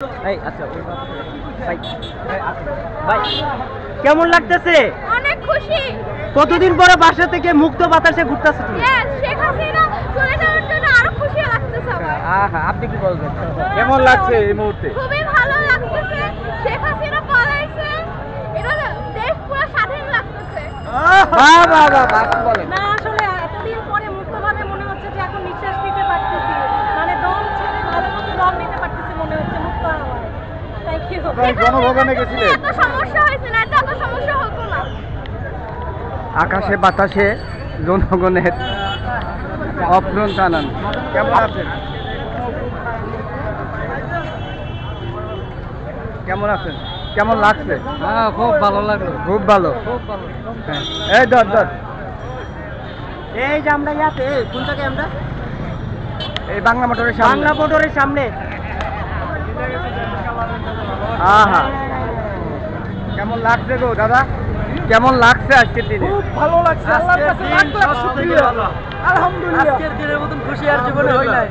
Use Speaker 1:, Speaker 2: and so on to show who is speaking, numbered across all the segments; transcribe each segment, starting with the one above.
Speaker 1: আচ্ছা ভাই কেমন লাগতেছে?
Speaker 2: অনেক খুশি।
Speaker 1: কতদিন পরে বাসা থেকে মুক্ত বাতাসে ঘুরতেছো তুমি?
Speaker 2: শেখ হাসিনা চলে যাওয়ার জন্য আরো খুশি লাগতেছে আমার।
Speaker 1: আপনি কি বলবেন? কেমন লাগছে এই মুহূর্তে?
Speaker 2: খুবই ভালো লাগতেছে। শেখ হাসিনা পালাইছে, এটা দেশ পুরো স্বাধীন লাগতেছে।
Speaker 1: বাহ বাহ বাহ বাহ, কি বলেন?
Speaker 3: না আসলে এতদিন পরে মুক্তভাবে মনে হচ্ছে যে এখন নিঃশ্বাস নিতে পারতেছি, মানে দম ছেড়ে ভালো মতো দম নিতে পারতেছি মনে হচ্ছে মুক্ত হওয়ায়। Thank you.
Speaker 1: জনভোগানে গেছিলেন?
Speaker 2: এত সমস্যা হয়েছে না, এত সমস্যা হতো না।
Speaker 1: আকাশে বাতাসে জনগণের অপ্রন্ত আনন্দ। কেমন আছেন? কেমন আছেন? কেমন লাগছে?
Speaker 4: হ্যাঁ, খুব ভালো লাগলো।
Speaker 1: খুব ভালো।
Speaker 4: খুব ভালো।
Speaker 1: হ্যাঁ। এই ধর এই যে আমরা ইয়াতে কোন জায়গায় আমরা? এই বাংলা মোটরের সামনে। বাংলা মোটরের সামনে। আহা, কেমন লাগছে গো দাদা? কেমন লাগছে আজকের দিনে?
Speaker 4: খুব ভালো লাগছে। আল্লাহর কাছে লাখ লাখ শুকরিয়া। আলহামদুলিল্লাহ। আজকের দিনের মতন খুশি আর জীবনে হয় নাই।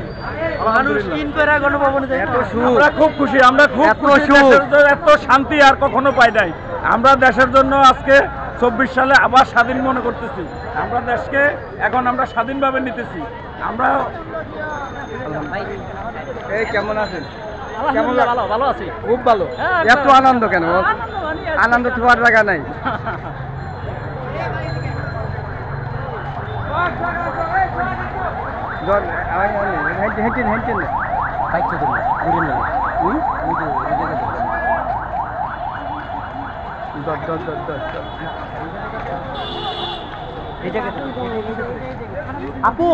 Speaker 4: মানুষ কিন করে গণভবনে যায়।
Speaker 1: এত সুখ।
Speaker 5: আমরা খুব খুশি, আমরা খুব
Speaker 1: এত
Speaker 5: খুশি।
Speaker 1: সুখ।
Speaker 5: দেশের জন্য এত শান্তি আর কখনো পাই নাই। আমরা দেশের জন্য আজকে 24 সালে আবার স্বাধীন মনে করতেছি। আমরা দেশকে এখন আমরা স্বাধীনভাবে নিতেছি। আমরা
Speaker 1: এই কেমন আছেন?
Speaker 4: আলহামদুলিল্লাহ, ভালো ভালো আছি।
Speaker 1: খুব ভালো।
Speaker 4: হ্যাঁ,
Speaker 1: এত আনন্দ কেন? আনন্দ ছোঁয়ার জায়গা নাই। আপু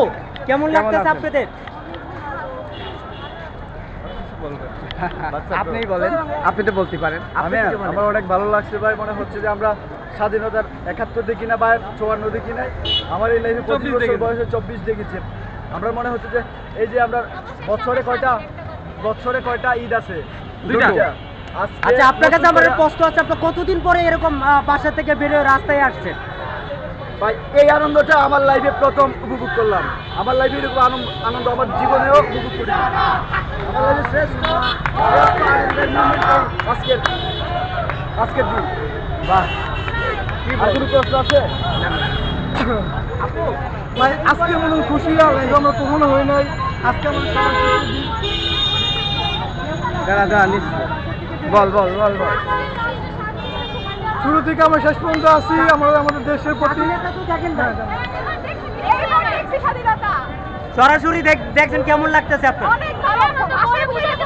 Speaker 1: কেমন লাগতেছে আপনাদের? আপনিই বলেন, আপনি তো বলতে পারেন।
Speaker 6: আমার অনেক ভালো লাগছে ভাই, মনে হচ্ছে যে আমরা স্বাধীনতার 71 দেখি না বা 54 দেখি নাই, আমার এই লাইফে 25 বছর বয়সে 24 দেখেছি। আমরা মনে হচ্ছে যে এই যে আমরা বছরে কয়টা ঈদ আছে?
Speaker 1: দুইটা। আচ্ছা, আপনার কাছে আমার প্রশ্ন আছে, আপনি কতদিন পরে এরকম বাসা থেকে বেরিয়ে রাস্তায় আসছেন?
Speaker 6: ভাই এই আনন্দটা আমার লাইফে প্রথম উপভোগ করলাম। আমার লাইফে এরকম আনন্দ আমার জীবনেও উপভোগ করি। আমার লাইফে শ্রেষ্ঠ আনন্দের moment আজকের দিন। বাহ, আর কোনো প্রশ্ন আছে?
Speaker 5: ভাই আজকে মনে খুশি আর আমরা তো মনে হয় নাই। আজকে আমাদের সবার খুশির দিন।
Speaker 1: দাঁড়া নিশ্চয় বল।
Speaker 5: শুরু থেকে আমরা শেষ পর্যন্ত আছি আমাদের দেশের প্রতি।
Speaker 2: এইবার দেখছি স্বাধীনতা।
Speaker 1: সরাসরি দেখছেন, কেমন লাগতেছে আপনার?
Speaker 2: অনেক ভালো। আসলে বুঝাতে